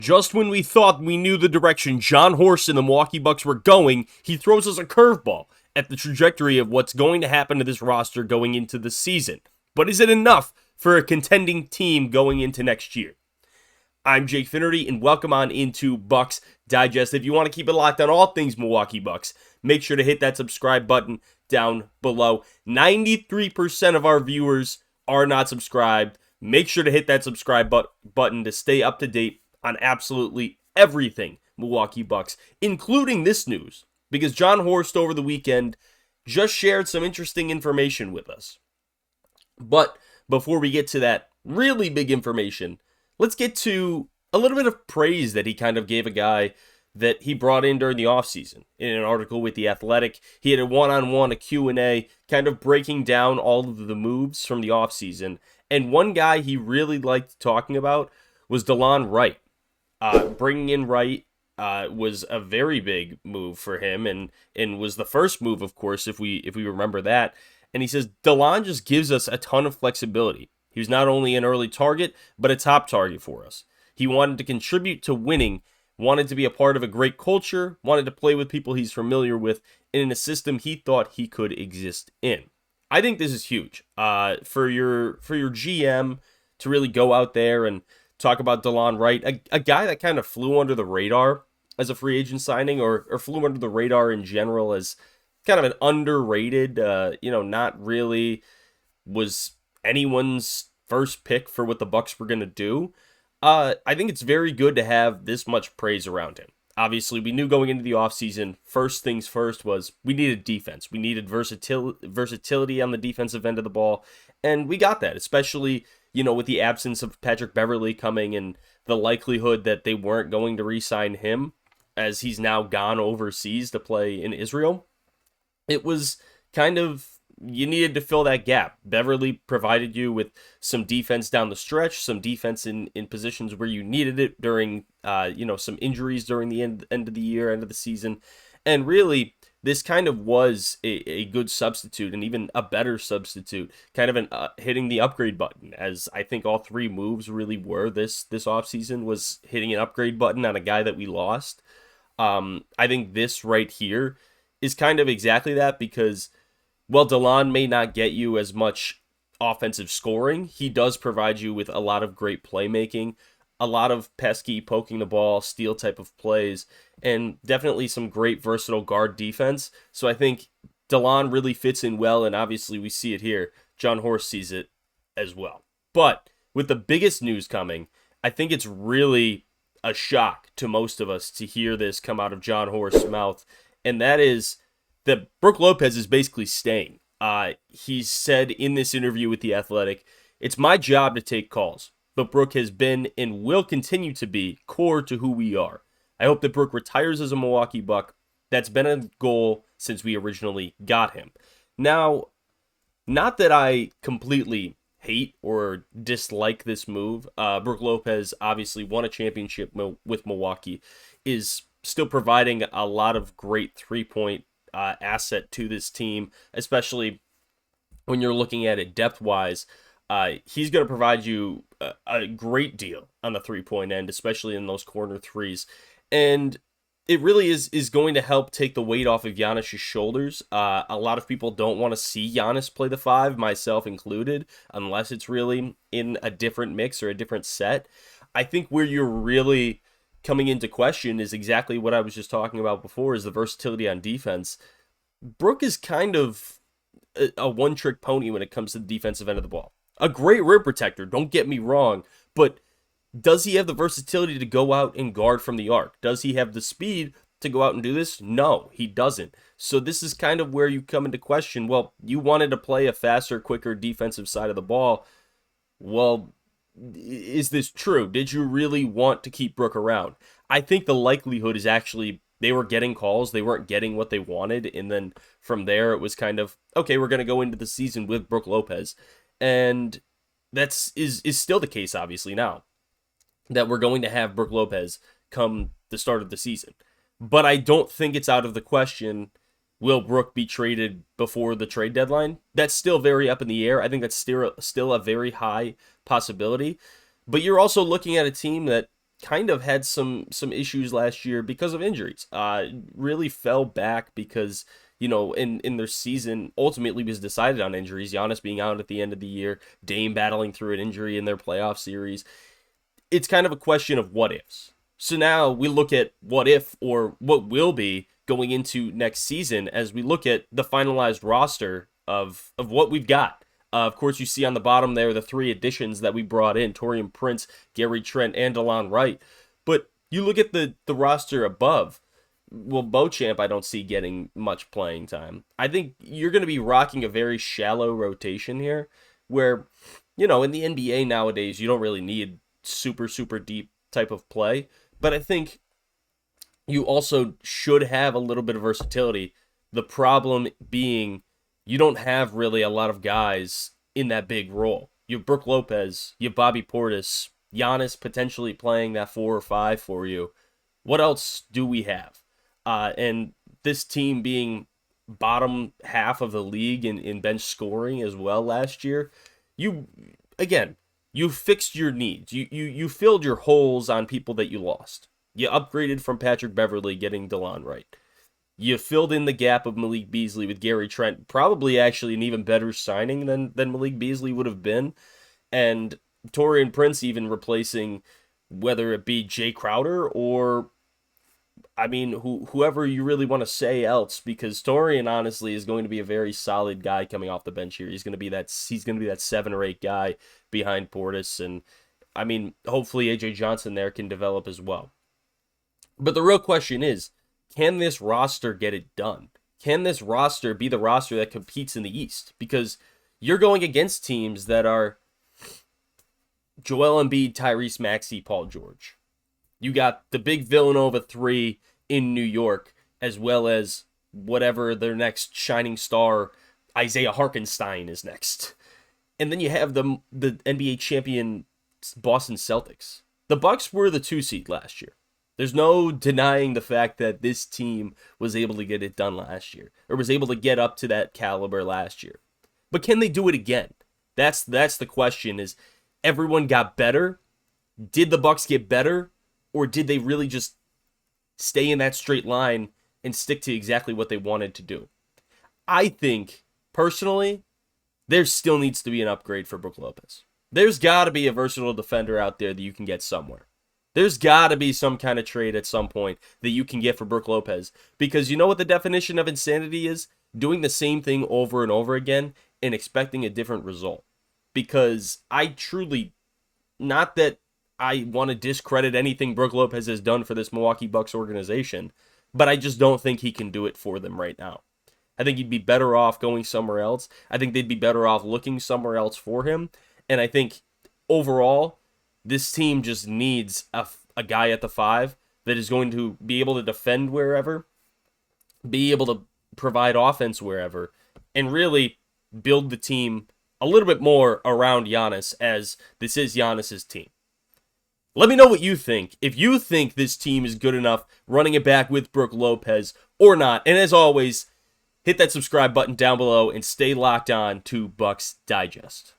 Just when we thought we knew the direction Jon Horst and the Milwaukee Bucks were going, he throws us a curveball at the trajectory of what's going to happen to this roster going into the season. But is it enough for a contending team going into next year? I'm Jake Finnerty, and welcome on into Bucks Digest. If you want to keep it locked on all things Milwaukee Bucks, make sure to hit that subscribe button down below. 93% of our viewers are not subscribed. Make sure to hit that subscribe button to stay up to date on absolutely everything Milwaukee Bucks, including this news, because Jon Horst over the weekend just shared some interesting information with us. But before we get to that really big information, let's get to a little bit of praise that he kind of gave a guy that he brought in during the offseason. In an article with The Athletic, he had a one-on-one, a Q&A, kind of breaking down all of the moves from the offseason. And one guy he really liked talking about was Delon Wright. Bringing in Wright was a very big move for him, and was the first move, of course, if we remember that. And he says, Delon just gives us a ton of flexibility. He was not only an early target, but a top target for us. He wanted to contribute to winning, wanted to be a part of a great culture, wanted to play with people he's familiar with, and in a system he thought he could exist in. I think this is huge for your GM to really go out there and talk about Delon Wright, a guy that kind of flew under the radar as a free agent signing, or flew under the radar in general as kind of an underrated, not really was anyone's first pick for what the Bucks were going to do. I think it's very good to have this much praise around him. Obviously, we knew going into the offseason, first things first was we needed defense. We needed versatility on the defensive end of the ball, and we got that, especially with the absence of Patrick Beverley coming and the likelihood that they weren't going to re-sign him as he's now gone overseas to play in Israel. It was kind of, you needed to fill that gap. Beverley provided you with some defense down the stretch, some defense in positions where you needed it during, some injuries during the end of the year, end of the season. And really, this kind of was a good substitute, and even a better substitute, kind of hitting the upgrade button, as I think all three moves really were this offseason, was hitting an upgrade button on a guy that we lost. I think this right here is kind of exactly that, because while Delon may not get you as much offensive scoring, he does provide you with a lot of great playmaking, a lot of pesky poking the ball, steal type of plays, and definitely some great versatile guard defense. So I think Delon really fits in well, and obviously we see it here. Jon Horst sees it as well. But with the biggest news coming, I think it's really a shock to most of us to hear this come out of Jon Horst's mouth, and that is that Brook Lopez is basically staying. He said in this interview with The Athletic, "It's my job to take calls, but Brook has been and will continue to be core to who we are. I hope that Brook retires as a Milwaukee Buck. That's been a goal since we originally got him." Now, not that I completely hate or dislike this move. Brook Lopez obviously won a championship with Milwaukee, is still providing a lot of great three-point asset to this team, especially when you're looking at it depth-wise. He's going to provide you a great deal on the three-point end, especially in those corner threes. And it really is going to help take the weight off of Giannis's shoulders. A lot of people don't want to see Giannis play the five, myself included, unless it's really in a different mix or a different set. I think where you're really coming into question is exactly what I was just talking about before, is the versatility on defense. Brook is kind of a one-trick pony when it comes to the defensive end of the ball. A great rim protector, don't get me wrong, but does he have the versatility to go out and guard from the arc? Does he have the speed to go out and do this? No, he doesn't. So this is kind of where you come into question. Well, you wanted to play a faster, quicker defensive side of the ball. Well, is this true? Did you really want to keep Brook around? I think the likelihood is actually they were getting calls, they weren't getting what they wanted, and then from there it was kind of, okay, we're going to go into the season with Brook Lopez. And that's is still the case, obviously, now, that we're going to have Brook Lopez come the start of the season. But I don't think it's out of the question, will Brook be traded before the trade deadline? That's still very up in the air. I think that's still a very high possibility. But you're also looking at a team that kind of had some issues last year because of injuries. Really fell back because, in their season ultimately was decided on injuries. Giannis being out at the end of the year, Dame battling through an injury in their playoff series. It's kind of a question of what ifs. So now we look at what if, or what will be, going into next season as we look at the finalized roster of what we've got. Of course, you see on the bottom there the 3 additions that we brought in: Taurean Prince, Gary Trent, and Delon Wright. But you look at the roster above. Well, Beauchamp I don't see getting much playing time. I think you're going to be rocking a very shallow rotation here where, in the NBA nowadays, you don't really need super, super deep type of play. But I think you also should have a little bit of versatility. The problem being you don't have really a lot of guys in that big role. You have Brook Lopez, you have Bobby Portis, Giannis potentially playing that 4 or 5 for you. What else do we have? And this team being bottom half of the league in bench scoring as well last year, you fixed your needs. You filled your holes on people that you lost. You upgraded from Patrick Beverley getting Delon Wright. You filled in the gap of Malik Beasley with Gary Trent, probably actually an even better signing than Malik Beasley would have been. And Taurean Prince even replacing whether it be Jay Crowder or, whoever you really want to say else, because Taurean honestly is going to be a very solid guy coming off the bench here. He's going to be that 7 or 8 guy behind Portis, and hopefully AJ Johnson there can develop as well. But the real question is, can this roster get it done? Can this roster be the roster that competes in the East? Because you're going against teams that are Joel Embiid, Tyrese Maxey, Paul George. You got the big Villanova 3 in New York, as well as whatever their next shining star, Isaiah Hartenstein, is next. And then you have the NBA champion Boston Celtics. The Bucks were the 2 seed last year. There's no denying the fact that this team was able to get it done last year, or was able to get up to that caliber last year. But can they do it again? That's the question. Is everyone got better? Did the Bucks get better? Or did they really just stay in that straight line and stick to exactly what they wanted to do? I think, personally, there still needs to be an upgrade for Brook Lopez. There's got to be a versatile defender out there that you can get somewhere. There's got to be some kind of trade at some point that you can get for Brook Lopez. Because you know what the definition of insanity is? Doing the same thing over and over again and expecting a different result. Because I truly, not that I want to discredit anything Brook Lopez has done for this Milwaukee Bucks organization, but I just don't think he can do it for them right now. I think he'd be better off going somewhere else. I think they'd be better off looking somewhere else for him. And I think overall, this team just needs a guy at the 5 that is going to be able to defend wherever, be able to provide offense wherever, and really build the team a little bit more around Giannis, as this is Giannis's team. Let me know what you think. If you think this team is good enough running it back with Brook Lopez or not. And as always, hit that subscribe button down below and stay locked on to Bucks Digest.